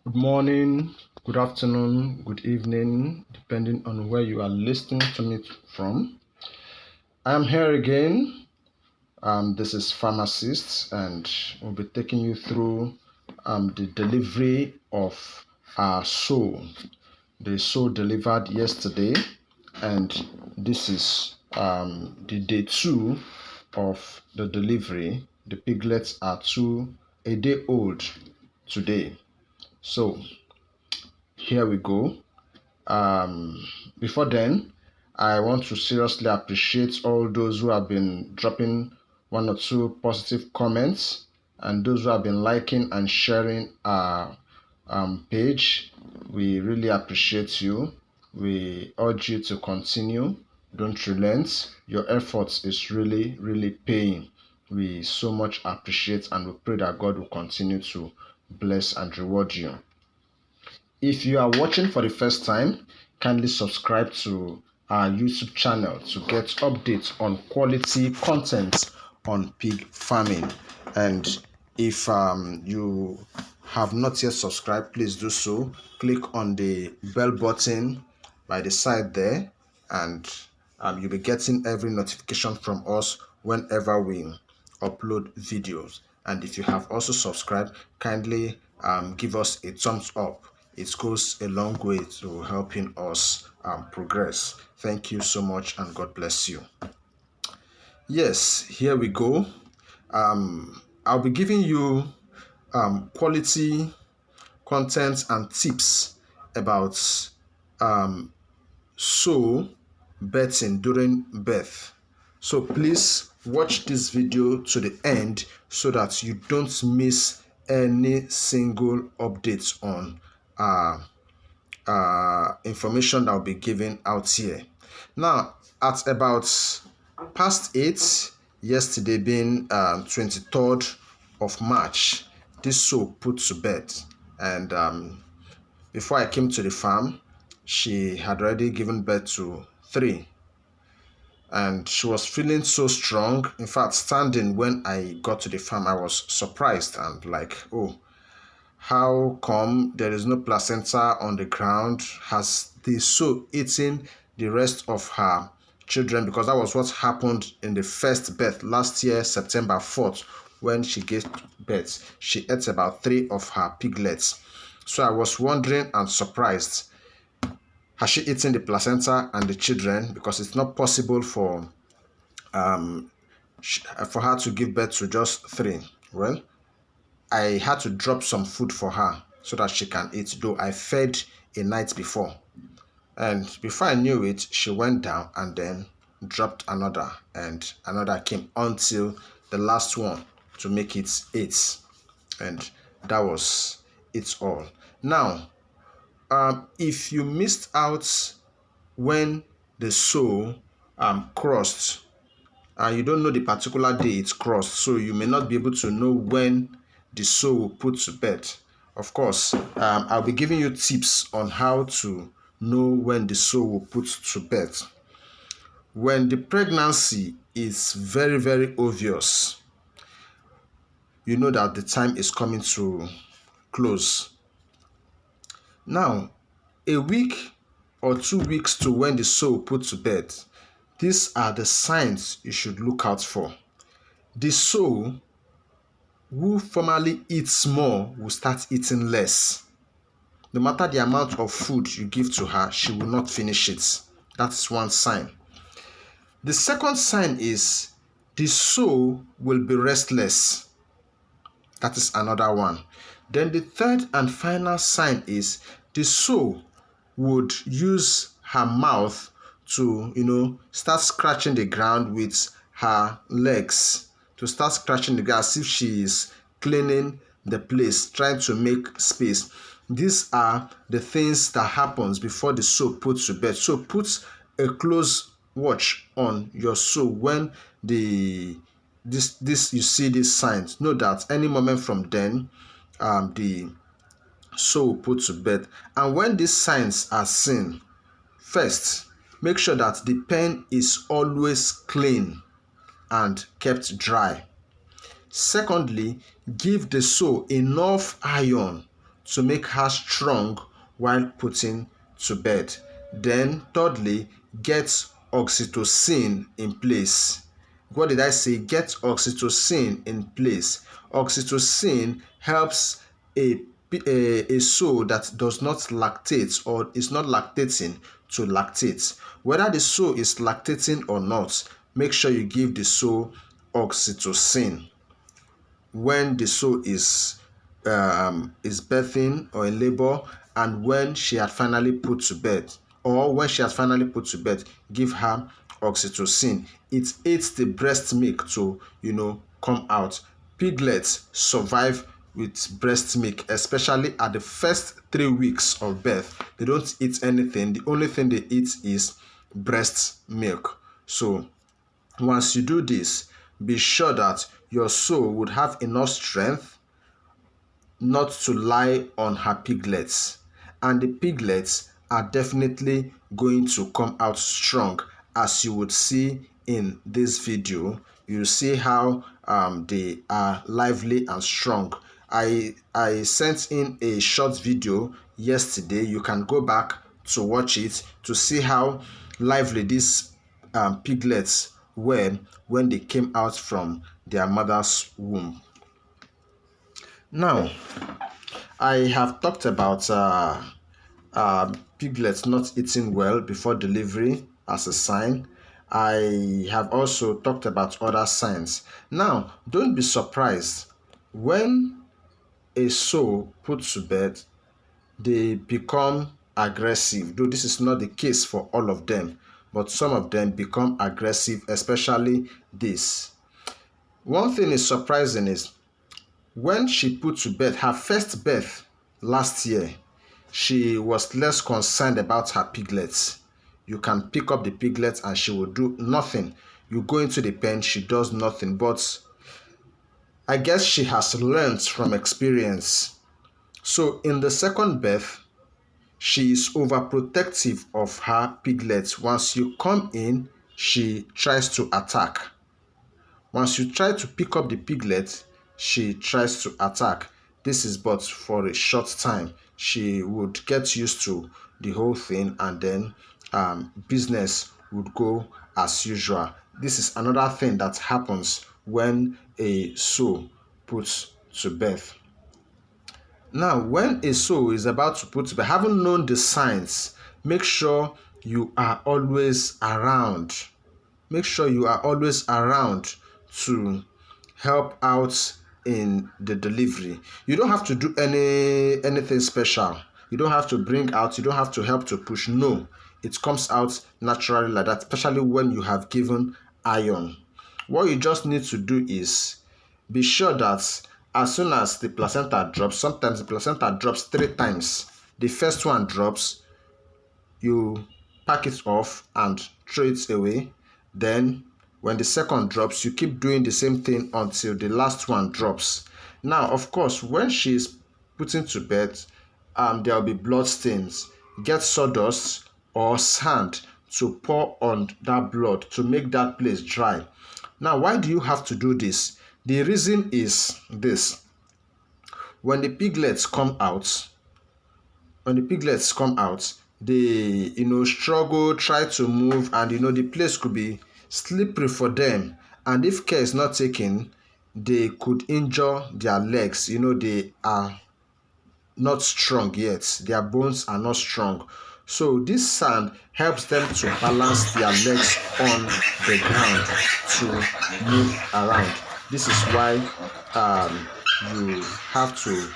Good morning, good afternoon, good evening, depending on where you are listening to me from. I am here again. This is Pharmacist, and we'll be taking you through the delivery of our soul. The soul delivered yesterday, and this is the day two of the delivery. The piglets are a day old today. So here we go. Um, Before then, I want to seriously appreciate all those who have been dropping one or two positive comments and those who have been liking and sharing our page. We really appreciate you. We urge you to continue. Don't relent. Your efforts is really, really paying. We so much appreciate and we pray that God will continue to bless and reward you. If you are watching for the first time, kindly subscribe to our YouTube channel to get updates on quality content on pig farming. And if you have not yet subscribed, please do so. Click on the bell button by the side there, and you'll be getting every notification from us whenever we upload videos. And if you have also subscribed, kindly give us a thumbs up. It goes a long way to helping us progress. Thank you so much, and God bless you. Yes, here we go. I'll be giving you quality content and tips about sow birthing during birth. So please watch this video to the end so that you don't miss any single updates on information that will be given out here. Now, at about past 8, yesterday being 23rd of March, this soul put to bed. And before I came to the farm, she had already given birth to 3. And she was feeling so strong. In fact, standing when I got to the farm, I was surprised and like, oh, how come there is no placenta on the ground? Has the soul eaten the rest of her children? Because that was what happened in the first birth last year, September 4th, when she gave birth. She ate about 3 of her piglets. So I was wondering and surprised. Has she eaten the placenta and the children? Because it's not possible for her to give birth to just 3. Well, I had to drop some food for her so that she can eat, though I fed a night before. And before I knew it, she went down and then dropped another, and another came until the last one to make it 8. And that was it all. Now, if you missed out when the soul crossed, and you don't know the particular day it's crossed, so you may not be able to know when the soul will put to bed. Of course, I'll be giving you tips on how to know when the soul will put to bed. When the pregnancy is very, very obvious, you know that the time is coming to close. Now, a week or 2 weeks to when the soul put to bed, these are the signs you should look out for. The soul who formerly eats more will start eating less. No matter the amount of food you give to her, she will not finish it. That's one sign. The second sign is the soul will be restless. That is another one. Then the third and final sign is the soul would use her mouth to, start scratching the ground with her legs, to start scratching the ground as if she is cleaning the place, trying to make space. These are the things that happens before the soul puts to bed. So put a close watch on your soul when this you see these signs. Know that any moment from then, the soul put to bed. And when these signs are seen, first, make sure that the pen is always clean and kept dry. Secondly, give the soul enough iron to make her strong while putting to bed. Then thirdly, get oxytocin in place. What did I say? Get oxytocin in place. Oxytocin helps a sow that does not lactate or is not lactating to lactate. Whether the sow is lactating or not, make sure you give the sow oxytocin when the sow is birthing or in labor, and when she had finally put to bed, or when she has finally put to bed, give her oxytocin. It aids the breast milk to come out. Piglets survive with breast milk, especially at the first 3 weeks of birth. They don't eat anything. The only thing they eat is breast milk. So once you do this, be sure that your sow would have enough strength not to lie on her piglets, and the piglets are definitely going to come out strong, as you would see in this video. You see how they are lively and strong. I sent in a short video yesterday. You can go back to watch it to see how lively these piglets were when they came out from their mother's womb. Now, I have talked about piglets not eating well before delivery as a sign. I have also talked about other signs. Now, don't be surprised when a sow puts to bed, they become aggressive. Though this is not the case for all of them, but some of them become aggressive, especially this. One thing is surprising is when she put to bed her first birth last year, she was less concerned about her piglets. You can pick up the piglets and she will do nothing. You go into the pen, she does nothing. But I guess she has learned from experience. So in the second birth, she is overprotective of her piglets. Once you come in, she tries to attack. Once you try to pick up the piglet, she tries to attack. This is but for a short time. She would get used to the whole thing, and then business would go as usual. This is another thing that happens when a sow puts to birth. Now, when a sow is about to put to bed, having known the signs, make sure you are always around. Make sure you are always around to help out in the delivery. You don't have to do anything special. You don't have to bring out, you don't have to help to push. No, it comes out naturally like that, especially when you have given iron. What you just need to do is be sure that as soon as the placenta drops, sometimes the placenta drops 3 times. The first one drops, you pack it off and throw it away. Then when the second drops, you keep doing the same thing until the last one drops. Now, of course, when she's putting to bed, there will be blood stains. Get sawdust or sand to pour on that blood to make that place dry. Now, why do you have to do this? The reason is this. When the piglets come out, they struggle, try to move, and the place could be slippery for them, and if care is not taken, they could injure their legs. They are not strong yet, their bones are not strong. So this sand helps them to balance their legs on the ground to move around. This is why you have to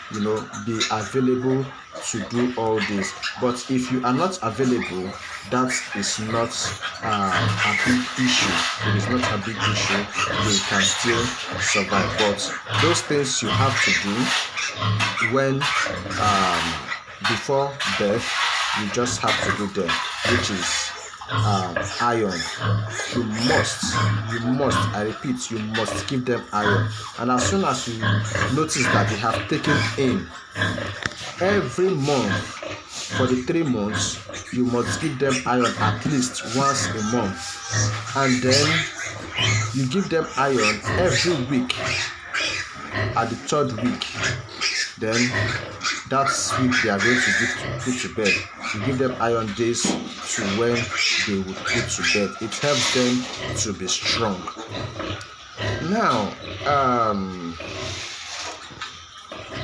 be available to do all this. But if you are not available, that is not a big issue. It is not a big issue. You can still survive. But those things you have to do when before birth, you just have to do them, which is iron. You must, I repeat, you must give them iron. And as soon as you notice that they have taken in, every month for the 3 months, you must give them iron at least once a month. And then you give them iron every week at the 3rd week. Then That's week they are going to put to bed. You give them iron days to when they would put to bed. It helps them to be strong. Now,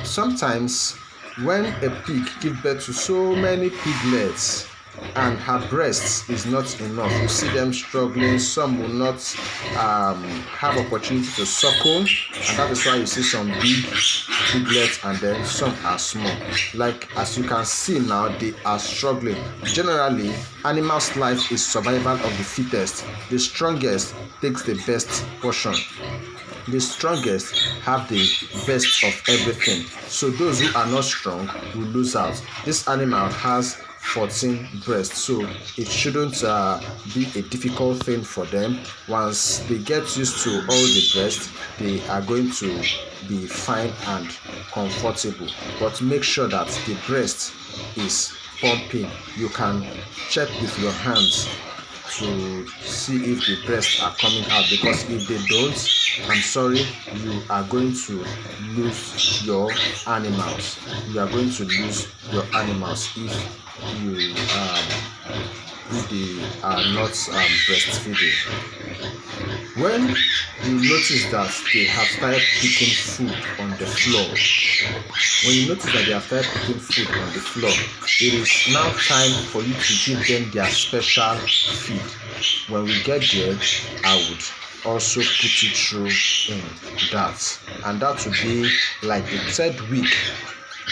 sometimes when a pig gives birth to so many piglets and her breast is not enough, you see them struggling. Some will not have opportunity to suckle, and that is why you see some big piglets and then some are small. Like as you can see now, they are struggling. Generally, animals' life is survival of the fittest. The strongest takes the best portion. The strongest have the best of everything. So those who are not strong will lose out. This animal has 14 breasts, so it shouldn't be a difficult thing for them. Once they get used to all the breasts, they are going to be fine and comfortable. But make sure that the breast is pumping. You can check with your hands to see if the breasts are coming out, because if they don't, I'm sorry, you are going to lose your animals. You are going to lose your animals if they are not breastfeeding. When you notice that they have started picking food on the floor, it is now time for you to give them their special feed. When we get there, I would also put you through in that, and that will be like the third week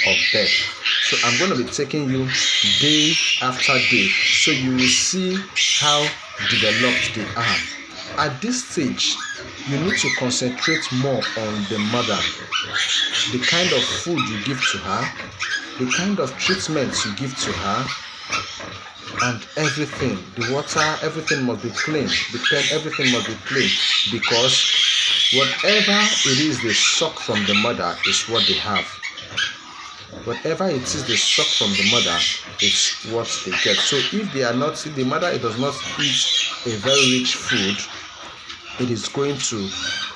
of birth. So I'm going to be taking you day after day, so you will see how developed they are. At this stage, you need to concentrate more on the mother, the kind of food you give to her, the kind of treatment you give to her, and everything. The water, everything must be clean. The pen, everything must be clean, because whatever it is they suck from the mother is what they have. Whatever it is they suck from the mother is what they get. So if the mother does not eat a very rich food, it is going to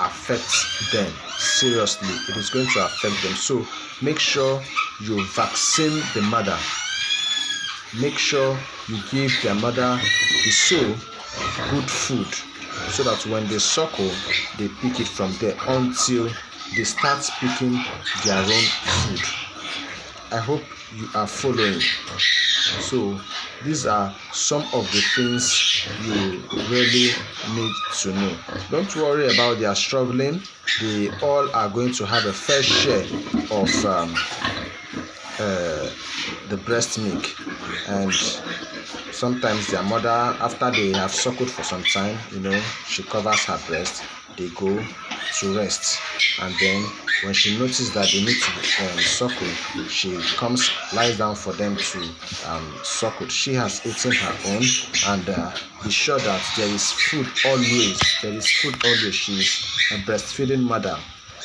affect them seriously. It is going to affect them. So make sure you vaccine the mother. Make sure you give their mother the good food, so that when they suckle, they pick it from there until they start picking their own food. I hope you are following. So these are some of the things you really need to know. Don't worry about their struggling. They all are going to have a fair share of the breast milk, and sometimes their mother, after they have suckled for some time, she covers her breast, they go to rest, and then when she notices that they need to suckle, she lies down for them to suckle. She has eaten her own, and be sure that there is food always. She is a breastfeeding mother.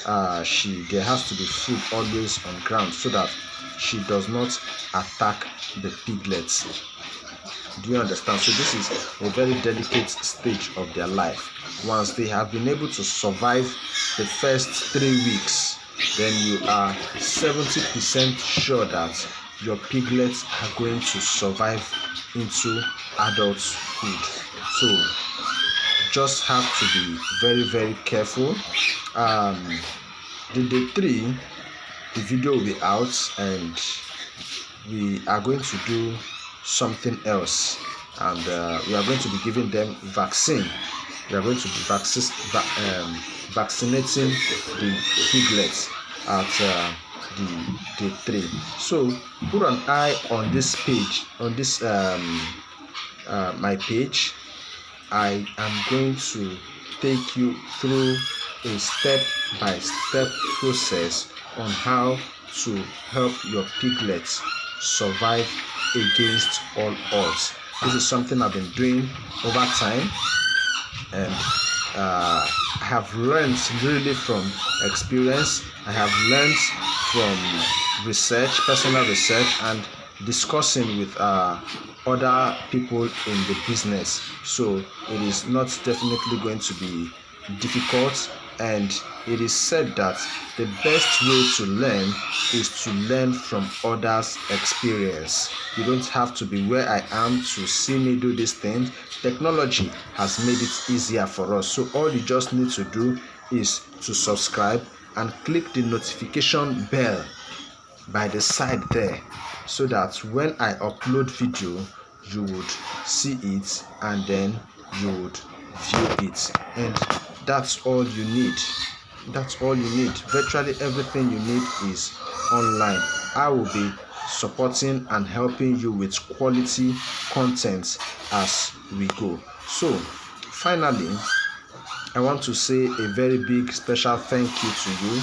There has to be food always on ground, so that she does not attack the piglets. Do you understand? So this is a very delicate stage of their life. Once they have been able to survive the first 3 weeks, then you are 70% sure that your piglets are going to survive into adulthood. So just have to be very, very careful. The day 3, the video will be out, and we are going to do something else, and we are going to be giving them vaccine. We are going to be vaccinating the piglets at the day 3. So put an eye on this page, on this my page. I am going to take you through a step-by-step process on how to help your piglets survive against all odds. This is something I've been doing over time, and I have learned really from experience. I have learned from research, personal research, and discussing with other people in the business. So it is not definitely going to be difficult And it is said that the best way to learn is to learn from others' experience. You don't have to be where I am to see me do these things. Technology has made it easier for us. So all you just need to do is to subscribe and click the notification bell by the side there, so that when I upload video you would see it and then you would view it. And that's all you need. That's all you need. Virtually everything you need is online. I will be supporting and helping you with quality content as we go. So finally, I want to say a very big special thank you to you.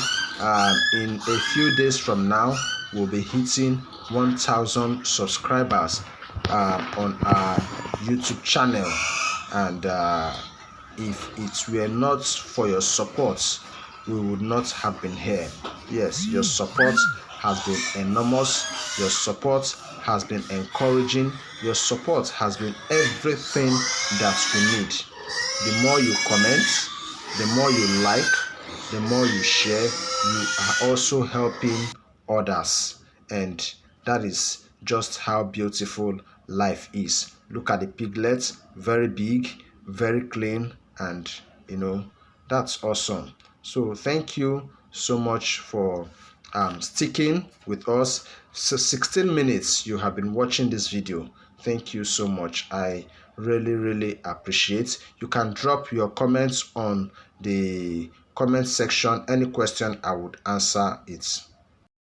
In a few days from now, we'll be hitting 1,000 subscribers on our YouTube channel. And if it were not for your support, we would not have been here. Yes, your support has been enormous. Your support has been encouraging. Your support has been everything that we need. The more you comment, the more you like, the more you share, you are also helping others. And that is just how beautiful life is. Look at the piglets, very big, very clean, and that's awesome. So thank you so much for sticking with us. So 16 minutes you have been watching this video. Thank you so much. I really appreciate. You can drop your comments on the comment section. Any question, I would answer it.